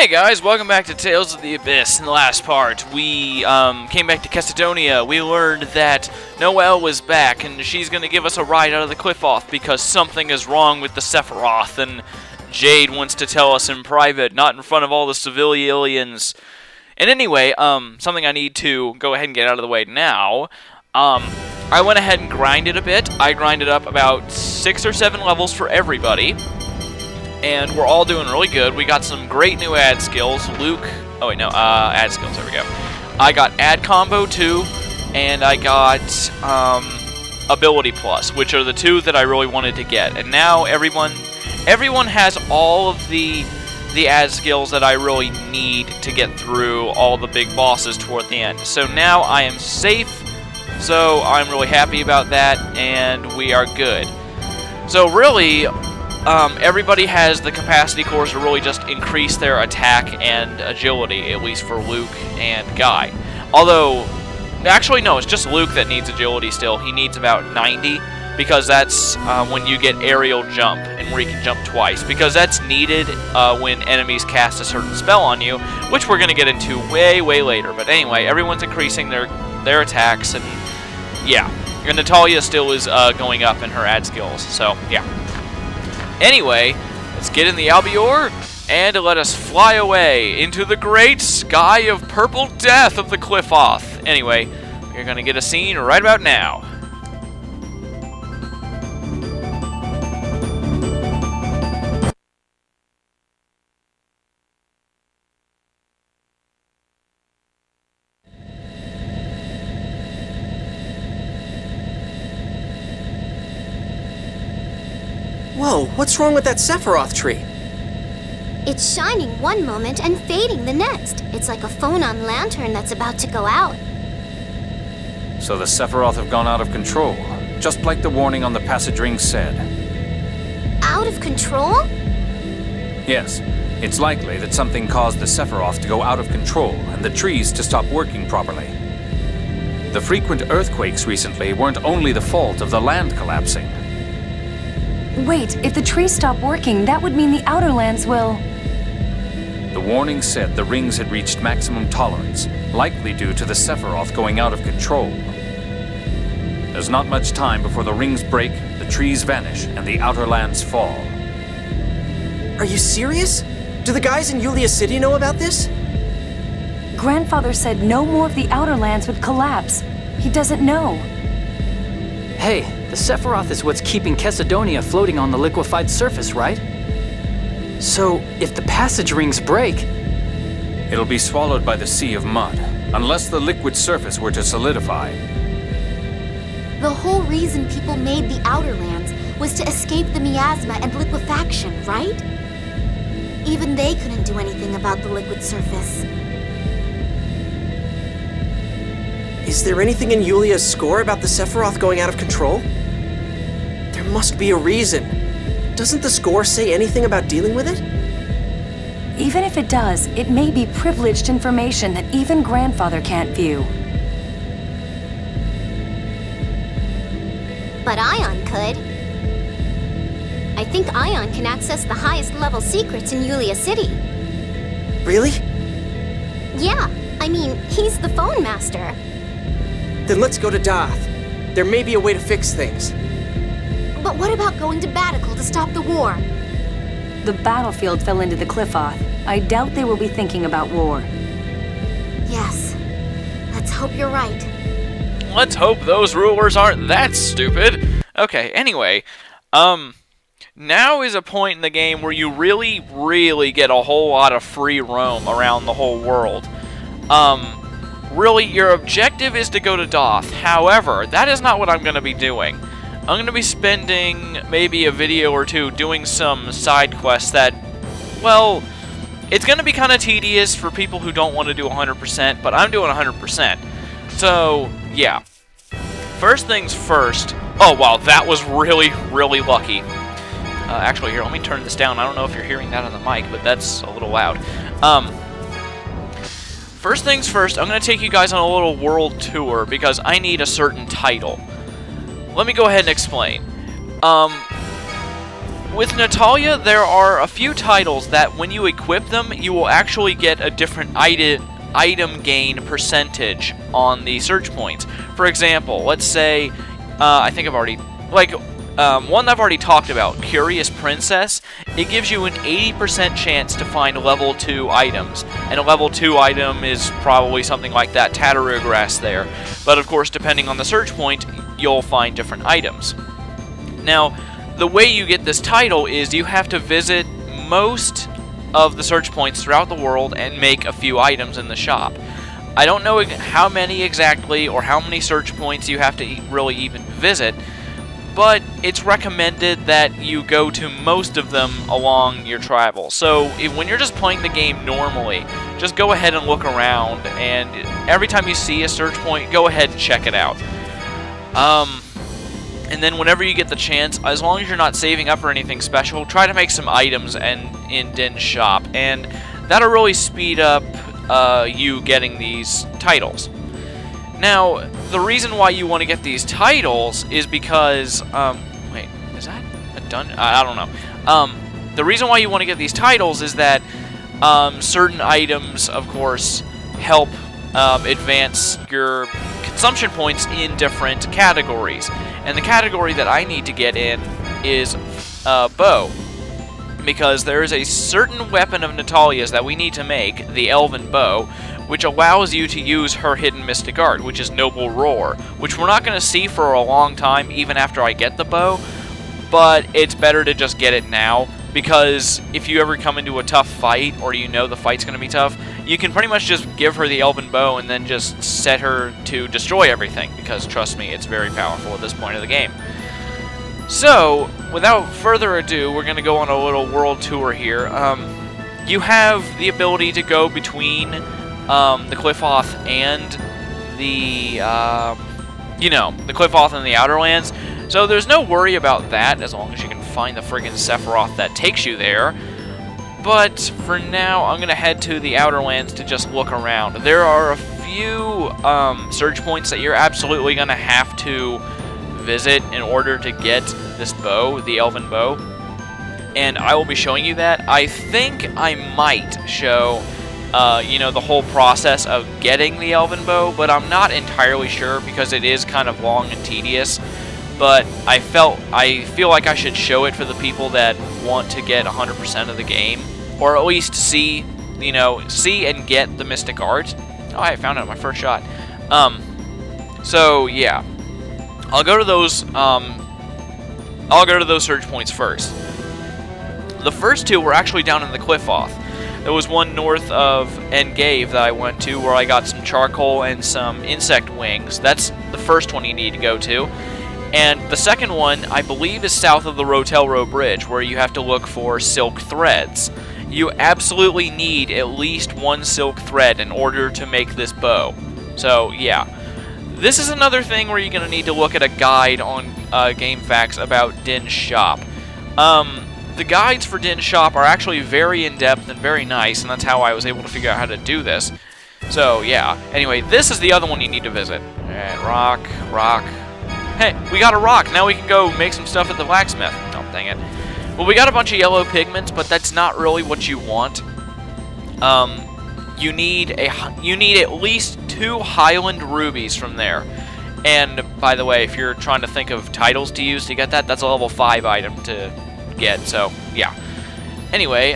Hey guys, welcome back to Tales of the Abyss. In the last part, we came back to Kestadonia. We learned that Noelle was back, and she's going to give us a ride out of the cliff off because something is wrong with the Sephiroth, and Jade wants to tell us in private, not in front of all the civilians. And anyway, something I need to go ahead and get out of the way now. I went ahead and grinded a bit. I grinded up about 6 or 7 levels for everybody. And we're all doing really good. We got some great new ad skills. Luke... Oh, wait, no. Ad skills. There we go. I got ad combo 2, and I got ability plus, which are the 2 that I really wanted to get. And now everyone has all of the ad skills that I really need to get through all the big bosses toward the end. So now I am safe. So I'm really happy about that, and we are good. So really... everybody has the capacity cores to really just increase their attack and agility, at least for Luke and Guy. Although, actually no, it's just Luke that needs agility still. He needs about 90, because that's when you get aerial jump, and where you can jump twice. Because that's needed when enemies cast a certain spell on you, which we're going to get into way, way later. But anyway, everyone's increasing their attacks, and yeah. And Natalia still is going up in her ad skills, so yeah. Anyway, let's get in the Albior, and let us fly away into the great sky of purple death of the Cliffoth. Anyway, we're going to get a scene right about now. Whoa, what's wrong with that Sephiroth tree? It's shining one moment and fading the next. It's like a phone-on lantern that's about to go out. So the Sephiroth have gone out of control, just like the warning on the passage ring said. Out of control? Yes, it's likely that something caused the Sephiroth to go out of control and the trees to stop working properly. The frequent earthquakes recently weren't only the fault of the land collapsing. Wait, if the trees stop working, that would mean the Outer Lands will... The warning said the rings had reached maximum tolerance, likely due to the Sephiroth going out of control. There's not much time before the rings break, the trees vanish, and the Outer Lands fall. Are you serious? Do the guys in Yulia City know about this? Grandfather said no more of the Outer Lands would collapse. He doesn't know. Hey, the Sephiroth is what's keeping Kestadonia floating on the liquefied surface, right? So, if the passage rings break... It'll be swallowed by the sea of mud, unless the liquid surface were to solidify. The whole reason people made the Outer Lands was to escape the miasma and liquefaction, right? Even they couldn't do anything about the liquid surface. Is there anything in Yulia's score about the Sephiroth going out of control? There must be a reason. Doesn't the score say anything about dealing with it? Even if it does, it may be privileged information that even Grandfather can't view. But Ion could. I think Ion can access the highest level secrets in Yulia City. Really? Yeah, I mean, he's the phone master. Then let's go to Darth. There may be a way to fix things. But what about going to Batical to stop the war? The battlefield fell into the Cliffoth. I doubt they will be thinking about war. Yes. Let's hope you're right. Let's hope those rulers aren't that stupid. Okay, anyway, now is a point in the game where you really, really get a whole lot of free roam around the whole world. Really, your objective is to go to Doth. However, that is not what I'm going to be doing. I'm going to be spending maybe a video or two doing some side quests that, well, it's going to be kind of tedious for people who don't want to do 100%, but I'm doing 100%. So, yeah. First things first. Oh, wow, that was really, really lucky. Actually, here, let me turn this down. I don't know if you're hearing that on the mic, but that's a little loud. First things first, I'm going to take you guys on a little world tour because I need a certain title. Let me go ahead and explain. with Natalia, there are a few titles that when you equip them, you will actually get a different item gain percentage on the search points. For example, let's say, I think I've already, one I've already talked about, Curious Princess, it gives you an 80% chance to find level 2 items. And a level 2 item is probably something like that Tatteru grass there. But of course, depending on the search point, you'll find different items. Now, the way you get this title is you have to visit most of the search points throughout the world and make a few items in the shop. I don't know how many exactly or how many search points you have to really even visit, but it's recommended that you go to most of them along your travel. So when you're just playing the game normally, just go ahead and look around, and every time you see a search point, go ahead and check it out. And then whenever you get the chance, as long as you're not saving up for anything special, try to make some items in Din's shop, and that'll really speed up you getting these titles. Now, the reason why you want to get these titles is because, wait, is that a dungeon? I don't know. The reason why you want to get these titles is that certain items, of course, help advance your consumption points in different categories. And the category that I need to get in is bow, because there is a certain weapon of Natalia's that we need to make, the Elven Bow, which allows you to use her hidden mystic art, which is Noble Roar, which we're not going to see for a long time, even after I get the bow, but it's better to just get it now, because if you ever come into a tough fight, or you know the fight's going to be tough, you can pretty much just give her the Elven Bow and then just set her to destroy everything, because trust me, it's very powerful at this point of the game. So, without further ado, we're going to go on a little world tour here. You have the ability to go between the Qliphoth and the Qliphoth and the Outer Lands. So there's no worry about that, as long as you can find the friggin' Sephiroth that takes you there. But for now, I'm going to head to the Outer Lands to just look around. There are a few search points that you're absolutely going to have to visit in order to get this bow, the Elven Bow. And I will be showing you that. I think I might show, the whole process of getting the Elven Bow, but I'm not entirely sure because it is kind of long and tedious. But I feel like I should show it for the people that want to get 100% of the game, or at least see and get the Mystic Art. Oh, I found it on my first shot. So yeah, I'll go to those search points first. The first two were actually down in the Qliphoth. There was one north of Engave that I went to, where I got some charcoal and some insect wings. That's the first one you need to go to. And the second one, I believe, is south of the Rotelro Bridge, where you have to look for silk threads. You absolutely need at least one silk thread in order to make this bow. So, yeah. This is another thing where you're going to need to look at a guide on GameFAQs about Din's shop. The guides for Din's shop are actually very in-depth and very nice, and that's how I was able to figure out how to do this. So, yeah. Anyway, this is the other one you need to visit. Alright, rock. Hey, we got a rock. Now we can go make some stuff at the blacksmith. Oh, dang it. Well, we got a bunch of yellow pigments, but that's not really what you want. You need at least 2 Highland rubies from there. And by the way, if you're trying to think of titles to use to get that, that's a level 5 item to get. So yeah. Anyway,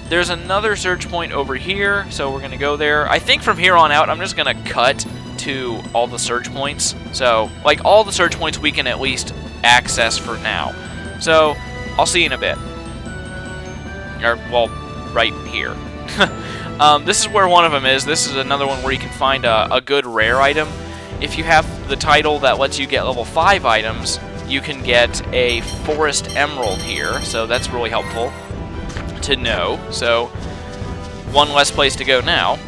there's another search point over here, so we're gonna go there. I think from here on out, I'm just gonna cut to all the search points. So, like, all the search points we can at least access for now. So, I'll see you in a bit. Or, well, right here. This is where one of them is. This is another one where you can find a good rare item. If you have the title that lets you get level 5 items, you can get a Forest Emerald here. So, that's really helpful to know. So, one less place to go now.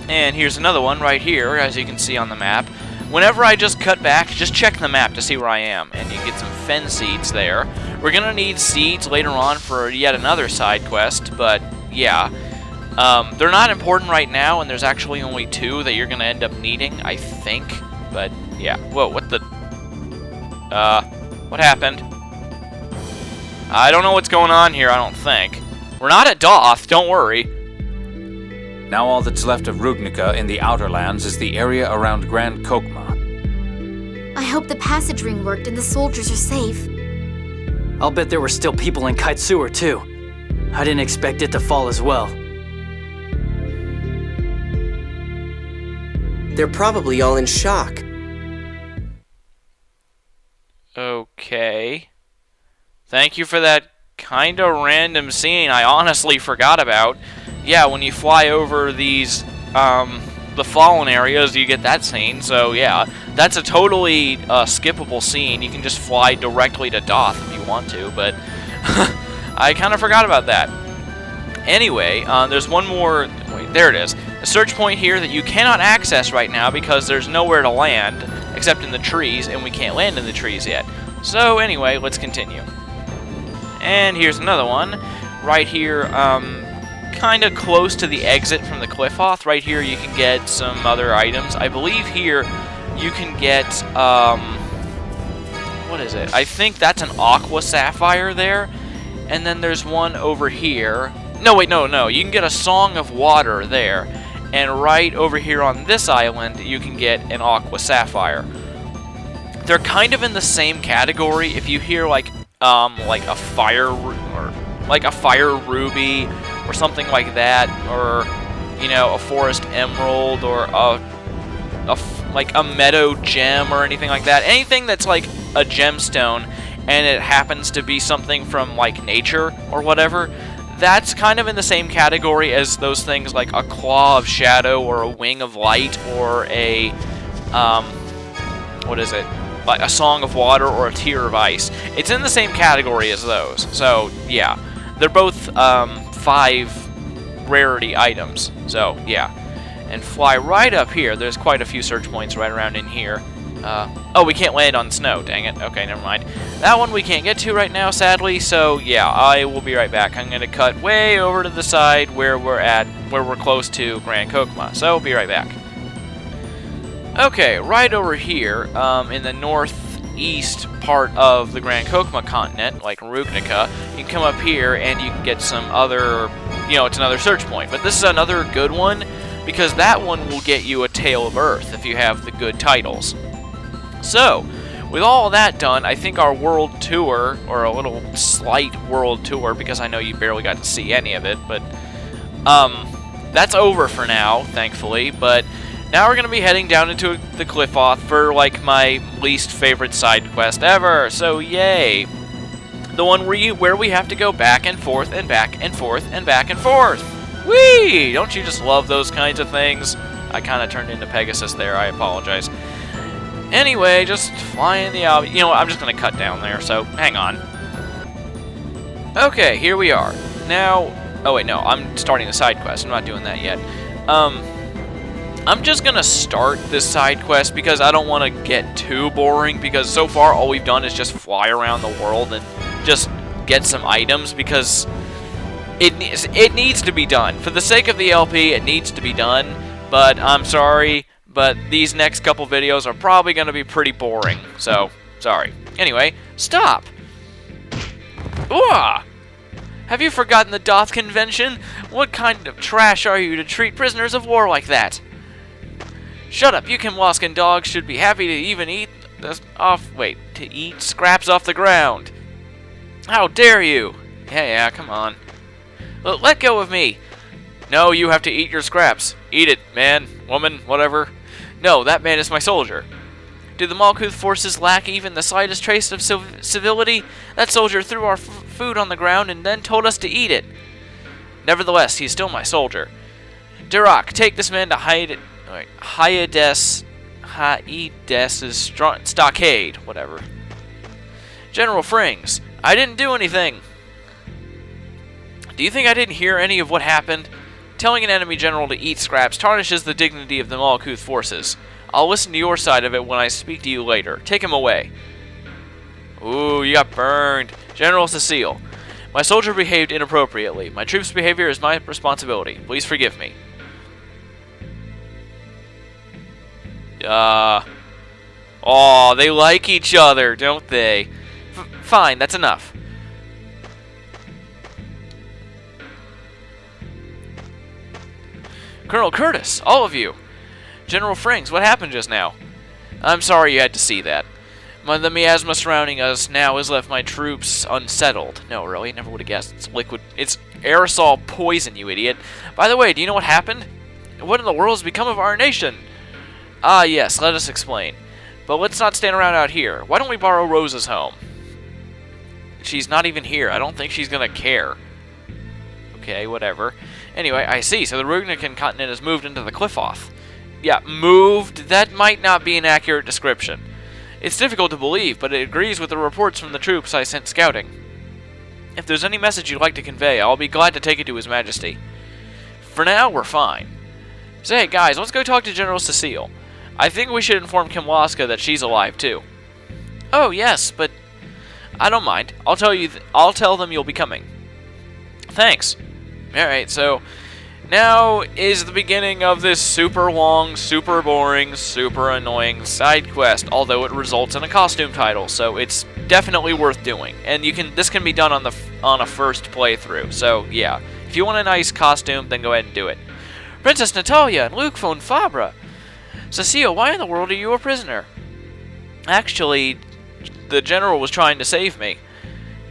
And here's another one right here, as you can see on the map. Whenever I just cut back, just check the map to see where I am, and you get some fen seeds there. We're going to need seeds later on for yet another side quest, but yeah. They're not important right now, and there's actually only 2 that you're going to end up needing, I think. But yeah. Whoa, what the... what happened? I don't know what's going on here, I don't think. We're not at Doth, don't worry. Now all that's left of Rugnica in the Outer Lands is the area around Grand Kokma. I hope the passage ring worked and the soldiers are safe. I'll bet there were still people in Kite Sewer, too. I didn't expect it to fall as well. They're probably all in shock. Okay. Thank you for that kind of random scene I honestly forgot about. Yeah, when you fly over these, the fallen areas, you get that scene. So yeah, that's a totally skippable scene. You can just fly directly to Doth if you want to, but I kind of forgot about that. Anyway, there's one more. Wait, there it is. A search point here that you cannot access right now because there's nowhere to land except in the trees, and we can't land in the trees yet. So anyway, let's continue. And here's another one. Right here, kind of close to the exit from the Qliphoth. Right here you can get some other items. I believe here you can get, what is it? I think that's an Aqua Sapphire there. And then there's one over here. No, wait, no. You can get a Song of Water there. And right over here on this island, you can get an Aqua Sapphire. They're kind of in the same category. If you hear like a fire ruby or something like that, or you know, a forest emerald, or like a meadow gem or anything like that. Anything that's like a gemstone and it happens to be something from like nature or whatever, that's kind of in the same category as those things like a claw of shadow or a wing of light or a what is it? Like a Song of Water or a Tear of Ice. It's in the same category as those. So yeah, they're both 5 rarity items. So yeah, and fly right up here. There's quite a few search points right around in here. Oh, we can't land on snow. Dang it. Okay, never mind. That one we can't get to right now, sadly. So yeah, I will be right back. I'm gonna cut way over to the side where we're close to Grand Kokma. So I'll be right back. Okay, right over here, in the northeast part of the Grand Kokma continent, like Rugnica, you can come up here and you can get some other, it's another search point. But this is another good one, because that one will get you a Tale of Earth if you have the good titles. So, with all that done, I think our world tour, or a little slight world tour, because I know you barely got to see any of it, but, that's over for now, thankfully, but now we're going to be heading down into the Qliphoth for, like, my least favorite side quest ever, so yay! The one where we have to go back and forth and back and forth and back and forth! Whee! Don't you just love those kinds of things? I kind of turned into Pegasus there, I apologize. Anyway, just flying the out. You know what, I'm just going to cut down there, so hang on. Okay, here we are. Now, oh wait, no, I'm starting the side quest. I'm not doing that yet. I'm just going to start this side quest because I don't want to get too boring, because so far all we've done is just fly around the world and just get some items, because it needs to be done. For the sake of the LP, it needs to be done, but I'm sorry, but these next couple videos are probably going to be pretty boring, so sorry. Anyway, stop! Ooh! Have you forgotten the Doth Convention? What kind of trash are you to treat prisoners of war like that? Shut up, you Kimwaskan dogs should be happy to even eat eat scraps off the ground. How dare you? Yeah, come on. Let go of me. No, you have to eat your scraps. Eat it, man, woman, whatever. No, that man is my soldier. Do the Malkuth forces lack even the slightest trace of civility? That soldier threw our food on the ground and then told us to eat it. Nevertheless, he's still my soldier. Durak, take this man to Hyades' stockade, whatever. General Frings, I didn't do anything. Do you think I didn't hear any of what happened? Telling an enemy general to eat scraps tarnishes the dignity of the Malkuth forces. I'll listen to your side of it when I speak to you later. Take him away. Ooh, you got burned. General Cecile, my soldier behaved inappropriately. My troops' behavior is my responsibility. Please forgive me. Oh, they like each other, don't they? Fine, that's enough. Colonel Curtis, all of you. General Frings, what happened just now? I'm sorry you had to see that. The miasma surrounding us now has left my troops unsettled. No, really, never would have guessed. It's liquid. It's aerosol poison, you idiot. By the way, do you know what happened? What in the world has become of our nation? Ah, yes, let us explain. But let's not stand around out here. Why don't we borrow Rosa's home? She's not even here. I don't think she's gonna care. Okay, whatever. Anyway, I see. So the Rugnican continent has moved into the Qliphoth. Yeah, moved? That might not be an accurate description. It's difficult to believe, but it agrees with the reports from the troops I sent scouting. If there's any message you'd like to convey, I'll be glad to take it to His Majesty. For now, we're fine. So hey, guys, let's go talk to General Cecile. I think we should inform Kimwaska that she's alive, too. Oh, yes, but I don't mind. I'll tell them you'll be coming. Thanks. Alright, so now is the beginning of this super long, super boring, super annoying side quest, although it results in a costume title, so it's definitely worth doing. And this can be done on a first playthrough. So yeah, if you want a nice costume, then go ahead and do it. Princess Natalia and Luc von Fabra. Cecile, why in the world are you a prisoner? Actually, the general was trying to save me.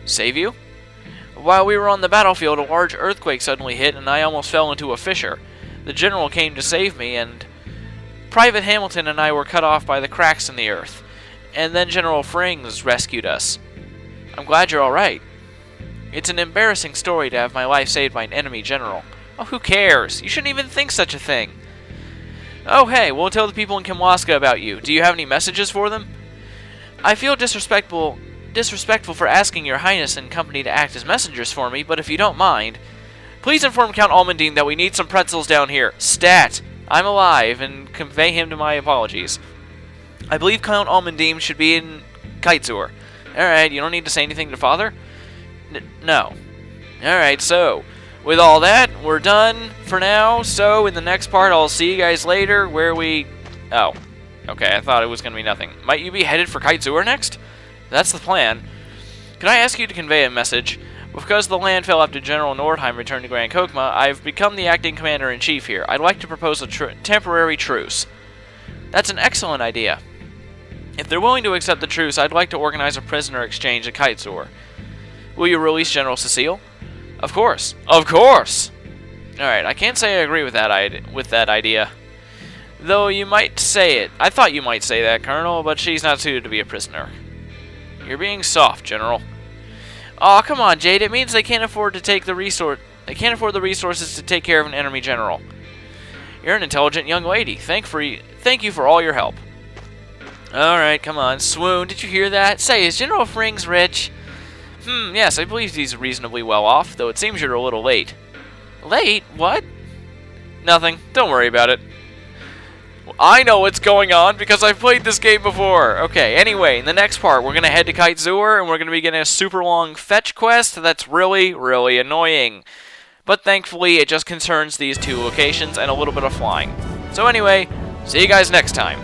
Save you? While we were on the battlefield, a large earthquake suddenly hit, and I almost fell into a fissure. The general came to save me, and Private Hamilton and I were cut off by the cracks in the earth. And then General Frings rescued us. I'm glad you're alright. It's an embarrassing story to have my life saved by an enemy general. Oh, who cares? You shouldn't even think such a thing. Oh, hey, we'll tell the people in Kimwaska about you. Do you have any messages for them? I feel disrespectful for asking your highness and company to act as messengers for me, but if you don't mind, please inform Count Almondine that we need some pretzels down here. Stat! I'm alive, and convey him to my apologies. I believe Count Almondine should be in Kaitzur. Alright, you don't need to say anything to Father? No. Alright, so, with all that, we're done for now. So, in the next part, I'll see you guys later, where we... Oh. Okay, I thought it was going to be nothing. Might you be headed for Kaitzur next? That's the plan. Can I ask you to convey a message? Because the land fell after General Nordheim returned to Grand Kokma, I've become the acting commander-in-chief here. I'd like to propose a temporary truce. That's an excellent idea. If they're willing to accept the truce, I'd like to organize a prisoner exchange at Kaitzur. Will you release General Cecile? Of course. Of course! Alright, I can't say I agree with that idea. Though you might say it. I thought you might say that, Colonel, but she's not suited to be a prisoner. You're being soft, General. Aw, come on, Jade. It means they can't afford the resources to take care of an enemy general. You're an intelligent young lady. Thank you for all your help. Alright, come on. Swoon, did you hear that? Say, is General Frings rich? Yes, I believe he's reasonably well off, though it seems you're a little late. Late? What? Nothing. Don't worry about it. I know what's going on because I've played this game before. Okay, anyway, in the next part, we're going to head to Kaitzur, and we're going to be getting a super long fetch quest that's really, really annoying. But thankfully, it just concerns these two locations and a little bit of flying. So anyway, see you guys next time.